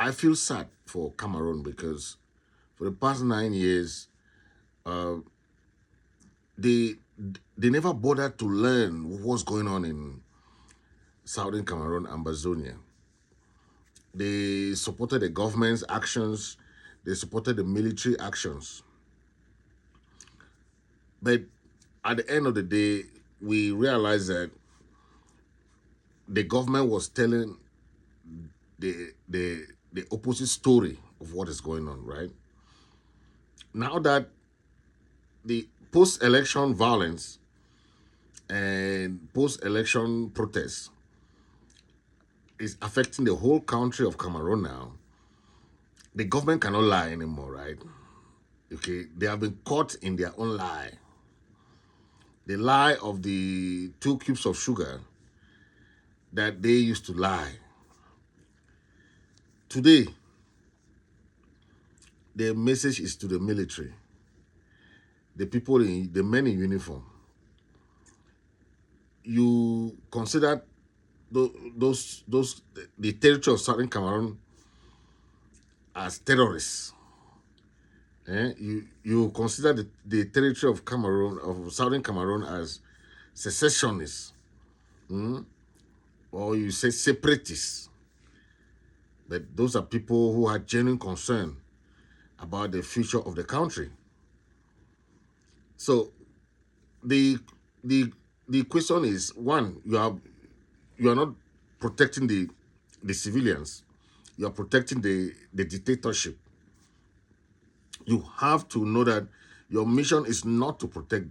I feel sad for Cameroon because for the past 9 years, uh, they they never bothered to learn what's going on in southern Cameroon and Bazonia. They supported the government's actions, they supported the military actions. But at the end of the day, we realized that the government was telling the opposite story of what is going on, right? Now that the post-election violence and post-election protests is affecting the whole country of Cameroon now, the government cannot lie anymore, right? Okay, they have been caught in their own lie. The lie of the 2 cubes of sugar that they used to lie. Today, the message is to the military, the people in the men in uniform. You consider those the territory of southern Cameroon as terrorists. You consider the territory of Cameroon of southern Cameroon as secessionists, or you say separatists. But those are people who have genuine concern about the future of the country. So the the the question is, one, you are not protecting the civilians, you are protecting the dictatorship. You have to know that your mission is not to protect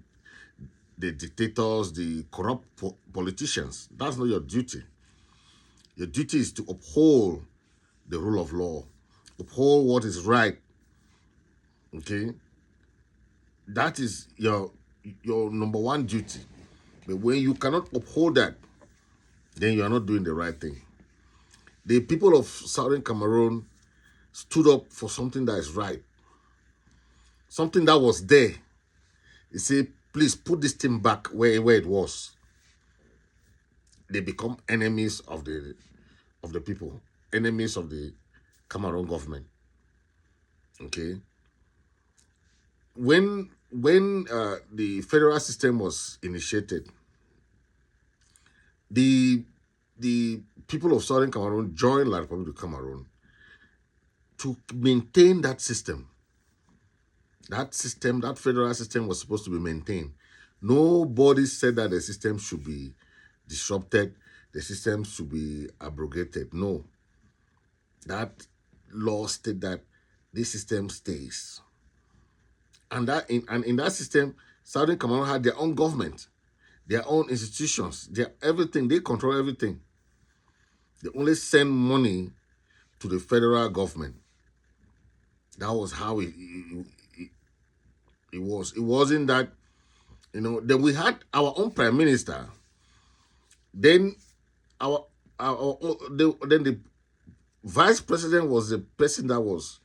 the dictators, the corrupt politicians. That's not your duty. Your duty is to uphold the rule of law, uphold what is right. Okay, that is your number one duty. But when you cannot uphold that, then you are not doing the right thing. The people of southern Cameroon stood up for something that is right, something that was there. They say, please put this thing back where it was. They become enemies of the people, enemies of the Cameroon government. Okay. When the federal system was initiated, the the people of southern Cameroon joined La Republic of Cameroon to maintain that system. That system, that federal system was supposed to be maintained. Nobody said that the system should be disrupted, the system should be abrogated. No. That law stated that this system stays. And in that system, Southern Cameroon had their own government, their own institutions, their everything. They control everything. They only send money to the federal government. That was how it was. It wasn't that, then we had our own prime minister. Then then the vice president was the person that was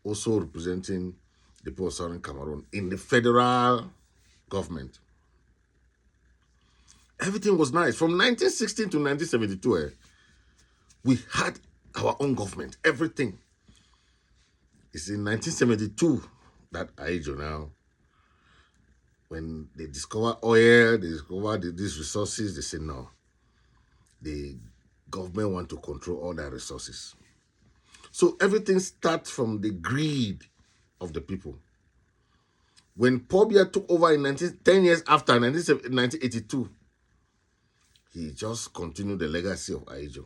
also representing the people of Southern Cameroon in the federal government. Everything was nice. From 1916 to 1972, we had our own government. Everything. It's in 1972 that Ahijo now, when they discover oil, they discover these resources, they say no. The government want to control all their resources. So everything starts from the greed of the people. When Paul Biya took over in 10 years after 1982, he just continued the legacy of Ahijo,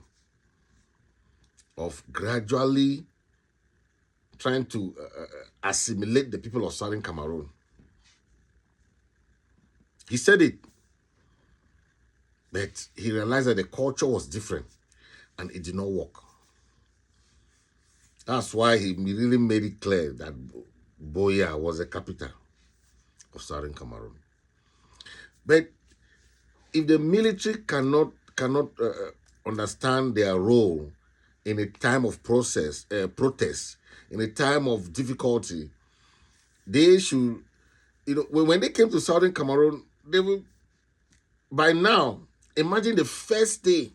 of gradually trying to assimilate the people of Southern Cameroon. He said it, but he realized that the culture was different and it did not work. That's why he really made it clear that Buea was the capital of Southern Cameroon. But if the military cannot understand their role in a time of protest, in a time of difficulty, they should, when they came to Southern Cameroon, they will, by now, imagine the first day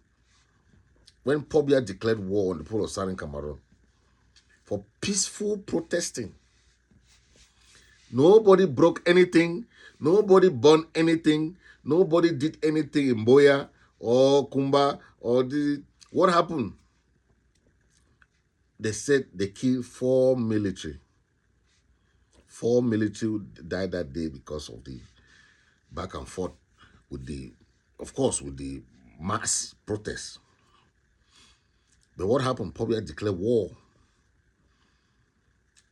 when Paul Biya declared war on the people of Southern Cameroon. for peaceful protesting. Nobody broke anything. Nobody burned anything. Nobody did anything in Boya or Kumba or the. What happened? They said they killed 4 military. 4 military died that day because of the back and forth with the, of course, with the mass protests. But what happened? Pobia declared war.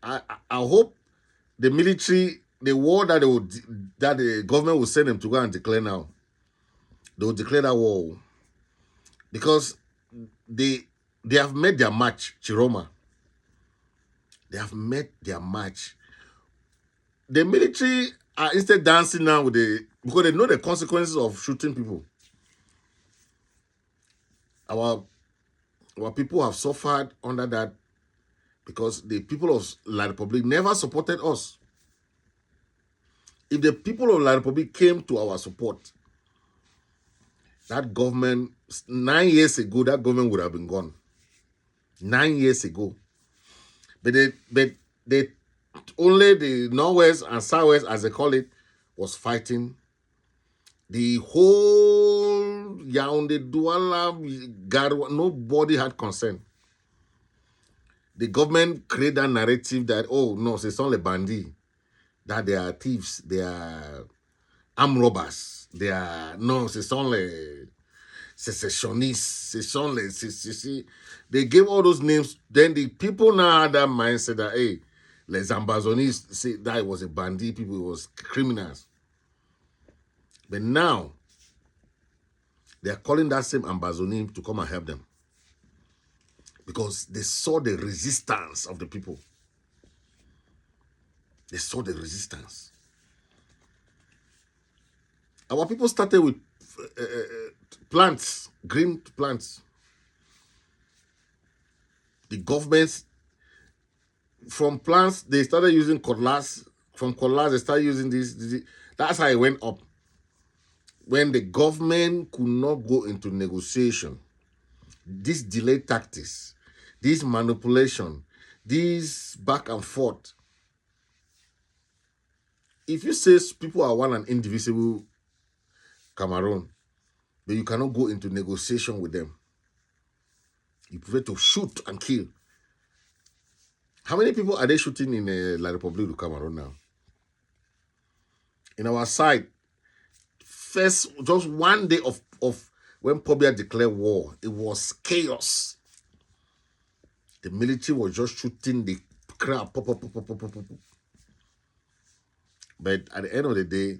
I hope the military, the war that that the government will send them to go and declare now, they will declare that war because they have made their match, Chiroma. They have made their match. The military are instead dancing now with because they know the consequences of shooting people. Our people have suffered under that because the people of La Republic never supported us. If the people of La Republic came to our support, that government, 9 years ago, that government would have been gone. 9 years ago. But they only the Northwest and Southwest, as they call it, was fighting. The whole Yaoundé, Douala, Garoua, nobody had concern. The government created that narrative that, oh no, c'est sont les bandits, that they are thieves, they are armed robbers, they are, no, ce sont les secessionists, ce sont les, they gave all those names. Then the people now had that mindset that, hey, les ambazonistes, say that it was a bandit, people, it was criminals. But now, they are calling that same Ambazonim to come and help them. Because they saw the resistance of the people. They saw the resistance. Our people started with plants, green plants. The governments, from plants, they started using cutlass. From cutlass, they started using this. That's how it went up. When the government could not go into negotiation, these delay tactics, this manipulation, this back and forth. If you say people are one and indivisible Cameroon, but you cannot go into negotiation with them, you prefer to shoot and kill. How many people are they shooting in La République du Cameroon now? In our side, first, just one day of when Pobia declared war, it was chaos. The military was just shooting the crowd. But at the end of the day,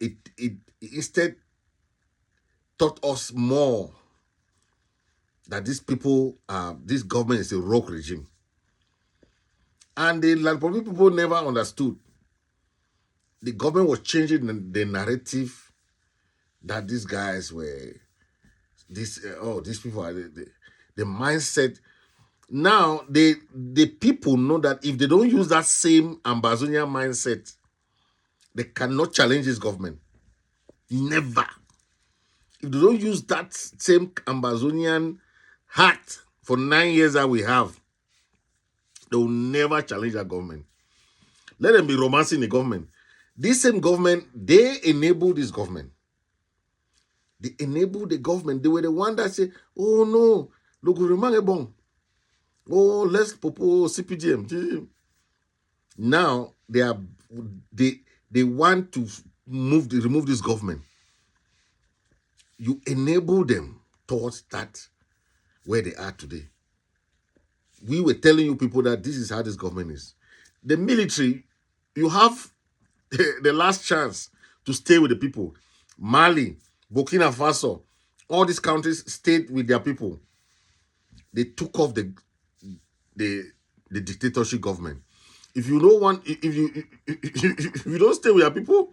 it instead taught us more that these people, this government is a rogue regime. And the La Republic people never understood. The government was changing the narrative that these guys were, these people are the mindset. Now, the people know that if they don't use that same Ambazonian mindset, they cannot challenge this government. Never. If they don't use that same Ambazonian heart for 9 years that we have, they will never challenge that government. Let them be romancing the government. This same government, they enable this government. They enable the government. They were the one that say, oh no, le gouvernement est bon. Oh, let's propose CPDM. Now they want to remove this government. You enable them towards that where they are today. We were telling you people that this is how this government is. The military, you have the last chance to stay with the people. Mali, Burkina Faso, all these countries stayed with their people. They took off the dictatorship government. If you don't want, if you don't stay with your people,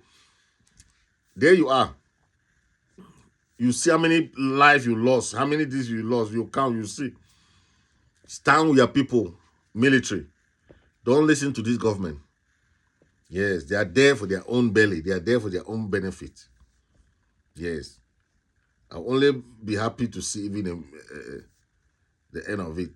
there you are. You see how many lives you lost, how many days you lost. You count, you see. Stand with your people, military. Don't listen to this government. Yes, they are there for their own belly. They are there for their own benefit. Yes. I'll only be happy to see even the end of it.